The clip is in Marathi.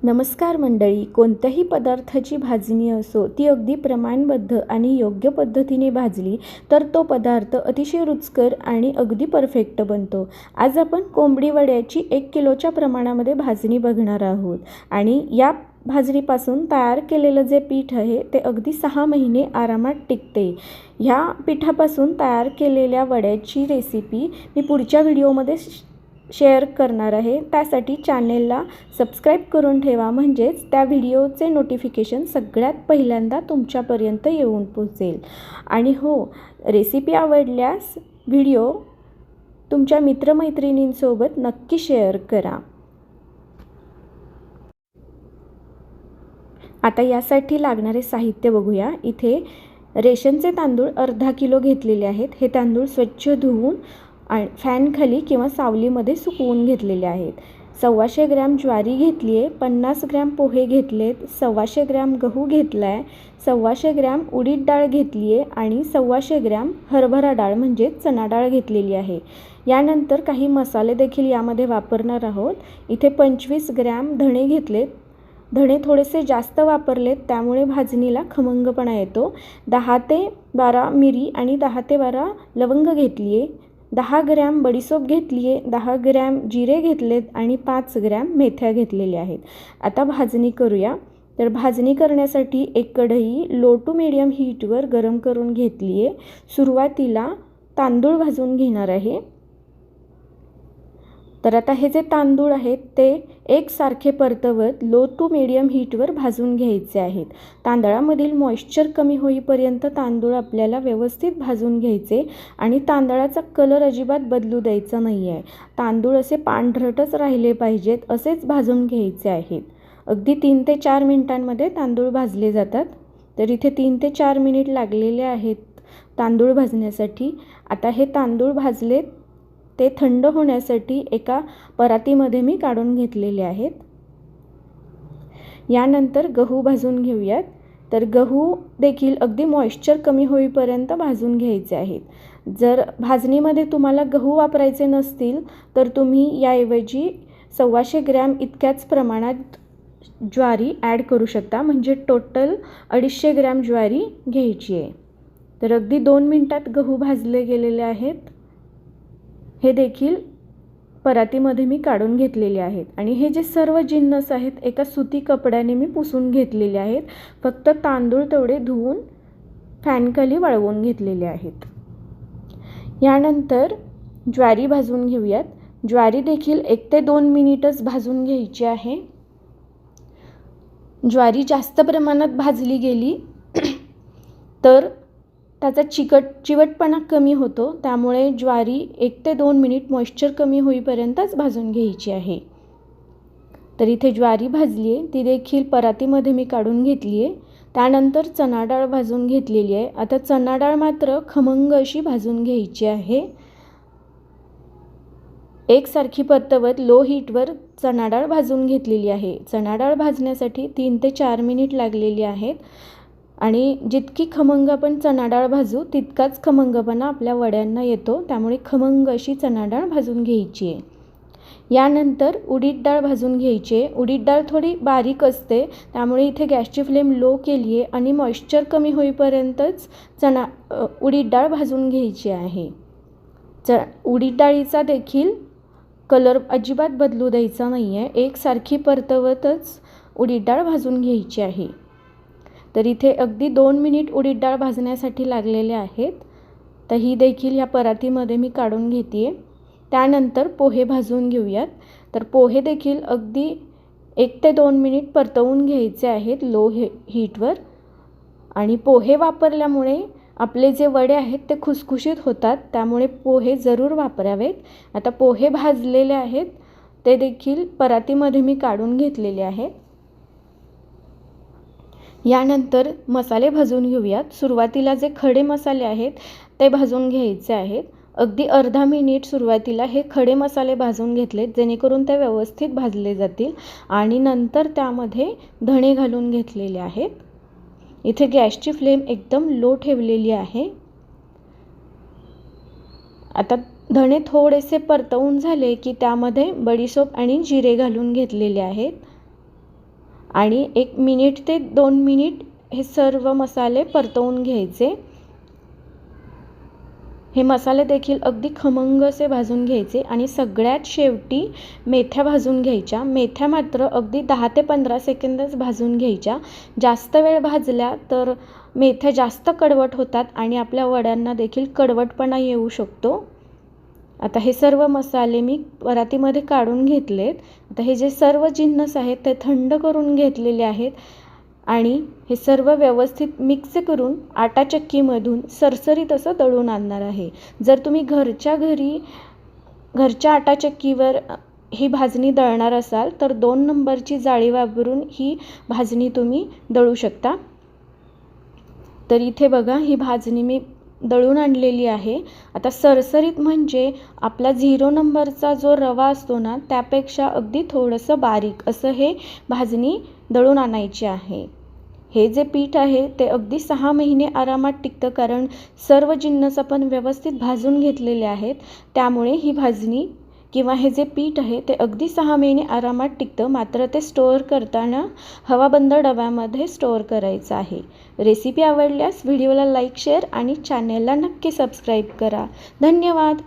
नमस्कार मंडळी. कोणत्याही पदार्थाची भाजणी असो ती अगदी प्रमाणबद्ध आणि योग्य पद्धतीने भाजली तर तो पदार्थ अतिशय रुचकर आणि अगदी परफेक्ट बनतो. आज आपण कोंबडी वड्याची 1 किलोच्या प्रमाणामध्ये भाजणी बघणार आहोत आणि या भाजणीपासून तयार केलेलं जे पीठ आहे ते अगदी 6 महिने आरामात टिकते. ह्या पिठापासून तयार केलेल्या वड्याची रेसिपी मी पुढच्या व्हिडिओमध्ये शेअर करणार आहे. त्यासाठी चॅनेलला सबस्क्राईब करून ठेवा, म्हणजेच त्या व्हिडिओचे नोटिफिकेशन सगळ्यात पहिल्यांदा तुमच्यापर्यंत येऊन पोहोचेल. आणि हो, रेसिपी आवडल्यास व्हिडिओ तुमच्या मित्रमैत्रिणींसोबत नक्की शेअर करा. आता यासाठी लागणारे साहित्य बघूया. इथे रेशनचे तांदूळ अर्धा किलो घेतलेले आहेत. हे तांदूळ स्वच्छ धुवून फॅनखाली किंवा सावलीमध्ये सुकवून घेतलेले आहेत. 125 ग्रॅम ज्वारी घेतली आहे, 50 ग्रॅम पोहे घेतलेत, 125 ग्रॅम गहू घेतला आहे, 125 ग्रॅम उडीद डाळ घेतली आहे आणि 125 ग्रॅम हरभरा डाळ म्हणजेच चणा डाळ घेतलेली आहे. यानंतर काही मसाले देखील यामध्ये वापरणार आहोत. इथे 25 ग्रॅम धणे घेतलेत. धणे थोडेसे जास्त वापरलेत, त्यामुळे भाजणीला खमंगपणा येतो. 10 ते 12 मिरी आणि 10 ते 12 लवंग घेतली आहे. 10 ग्रॅम बडीशोप घेतली आहे, 10 ग्रॅम जिरे घेतलेत आणि 5 ग्रॅम मेथ्या घेतलेल्या आहेत. आता भाजणी करूया. तर भाजणी करण्यासाठी एक कढई लो टू मीडियम हीटवर गरम करून घेतली आहे. सुरुवातीला तांदूळ भाजून घेणार आहे. तर आता हे जे तांदूळ आहेत ते एकसारखे परतवत लो टू मीडियम हीटवर भाजून घ्यायचे आहेत. तांदळामधील मॉइश्चर कमी होईपर्यंत तांदूळ आपल्याला व्यवस्थित भाजून घ्यायचे आणि तांदळाचा कलर अजिबात बदलू द्यायचा नाही आहे. तांदूळ असे पांढरटच राहिले पाहिजेत, असेच भाजून घ्यायचे आहेत. अगदी 3 ते 4 मिनिटांमध्ये तांदूळ भाजले जातात. तर इथे 3 ते 4 मिनिट लागलेले आहेत तांदूळ भाजण्यासाठी. आता हे तांदूळ भाजलेत, ते थंड होण्यासाठी एका परातीमध्ये मी काढून घेतलेले आहेत. यानंतर गहू भाजून घेऊयात. तर गहू देखील अगदी मॉइश्चर कमी होईपर्यंत भाजून घ्यायचे आहेत. जर भाजणीमध्ये तुम्हाला गहू वापरायचे नसतील तर तुम्ही याऐवजी 125 ग्रॅम इतक्याच प्रमाणात ज्वारी ॲड करू शकता, म्हणजे टोटल 250 ग्रॅम ज्वारी घ्यायची आहे. तर अगदी 2 मिनिटात गहू भाजले गेलेले आहेत. हे देखील परातीमध्ये मी काढून घेतलेले आहेत आणि हे जे सर्व जिन्नस आहेत एका सुती कपड्याने मी पुसून घेतलेले आहेत. फक्त तांदूळ तेवढे धुवून फॅनखाली वाळवून घेतलेले आहेत. यानंतर ज्वारी भाजून घेऊयात. ज्वारी देखील 1 ते 2 मिनिटच भाजून घ्यायची आहे. ज्वारी जास्त प्रमाणात भाजली गेली तर त्याचा चिवटपणा कमी होतो, त्यामुळे ज्वारी 1 ते 2 मिनिट मॉइश्चर कमी होईपर्यंतच भाजून घ्यायची आहे. तर इथे ज्वारी भाजली आहे, ती देखील परातीमध्ये मी काढून घेतली आहे. त्यानंतर चणा डाळ भाजून घेतलेली आहे. आता चणा डाळ मात्र खमंग अशी भाजून घ्यायची आहे. एकसारखी परतवत लो हीटवर चणा डाळ भाजून घेतलेली आहे. चणा डाळ भाजण्यासाठी 3 ते 4 मिनिट लागलेली आहेत आणि जितकी खमंग आपण चणा डाळ भाजू तितकाच खमंगपणा आपल्या वड्यांना येतो, त्यामुळे खमंग अशी चणा डाळ भाजून घ्यायची आहे. यानंतर उडीद डाळ भाजून घ्यायची आहे. उडीद डाळ थोडी बारीक असते, त्यामुळे इथे गॅसची फ्लेम लो केली आहे आणि मॉइश्चर कमी होईपर्यंतच उडीद डाळ भाजून घ्यायची आहे. उडीद डाळीचा देखील कलर अजिबात बदलू द्यायचा नाही आहे. एकसारखी परतवतच उडीद डाळ भाजून घ्यायची आहे. तर इथे अगदी 2 मिनिट उडीद डाळ भाजण्यासाठी लागलेले आहेत. तर ही देखील या परातीमध्ये मी काढून घेते आहे. त्यानंतर पोहे भाजून घेऊयात. तर पोहे देखील अगदी 1 ते 2 मिनिट परतवून घ्यायचे आहेत लो हीटवर. आणि पोहे वापरल्यामुळे आपले जे वडे आहेत ते खुसखुशीत होतात, त्यामुळे पोहे जरूर वापरावेत. आता पोहे भाजलेले आहेत, ते देखील परातीमध्ये मी काढून घेतलेले आहेत. यानंतर मसाले भाजून घेऊयात. सुरुवातीला जे खडे मसाले आहेत ते भाजून घ्यायचे आहेत. अगदी अर्धा मिनिट सुरुवातीला हे खडे मसाले भाजून घेतलेत, जेणेकरून ते व्यवस्थित भाजले जातील. आणि नंतर त्यामध्ये धणे घालून घेतलेले आहेत. इथे गॅसची फ्लेम एकदम लो ठेवलेली आहे. आता धणे थोडेसे परतवून झाले की त्यामध्ये बडीशोप आणि जिरे घालून घेतलेले आहेत. आणि 1 मिनिट ते 2 मिनिट हे सर्व मसाले परतवून घ्यायचे। हे मसाले देखील अगदी खमंग असे भाजून घ्यायचे आणि सगळ्यात शेवटी मेथ्या भाजून घ्यायच्या। मेथ्या मात्र अगदी 10 ते 15 सेकंदच भाजून घ्यायच्या। जास्त वेळ भाजल्या तर मेथ्या जास्त कडवट होतात आणि आपल्या वड्यांना देखील कडवटपणा येऊ शकतो। आता हे सर्व मसाले मी परातीमध्ये काढून घेतलेत। आता हे जे सर्व जिन्नस आहेत ते थंड करून घेतलेले आहेत आणि हे सर्व व्यवस्थित मिक्स करून आटा चक्कीमधून सरसरीत असं दळून आणणार आहे। जर तुम्ही घरच्या आटा चक्कीवर ही भाजणी दळणार असाल तर 2 नंबरची जाळी वापरून ही भाजणी तुम्ही दळू शकता। तर इथे बघा ही भाजणी मी दळून आणलेली आहे। आता सरसरीत म्हणजे आपला 0 नंबरचा जो रवा असतो ना त्यापेक्षा अगदी थोडंसं बारीक असं हे भाजणी दळून आणायची आहे। हे जे पीठ आहे ते अगदी 6 महिने आरामात टिकतं, कारण सर्व जिन्नस आपण व्यवस्थित भाजून घेतलेले आहेत। त्यामुळे ही भाजणी किंवा हे जे पीठ आहे ते अगदी 6 महिने आरामात टिकतं। मात्र ते स्टोअर करताना हवाबंद डब्यामध्ये स्टोअर करायचं आहे। रेसिपी आवडल्यास व्हिडिओला लाईक, शेअर आणि चॅनेलला नक्की सबस्क्राईब करा। धन्यवाद।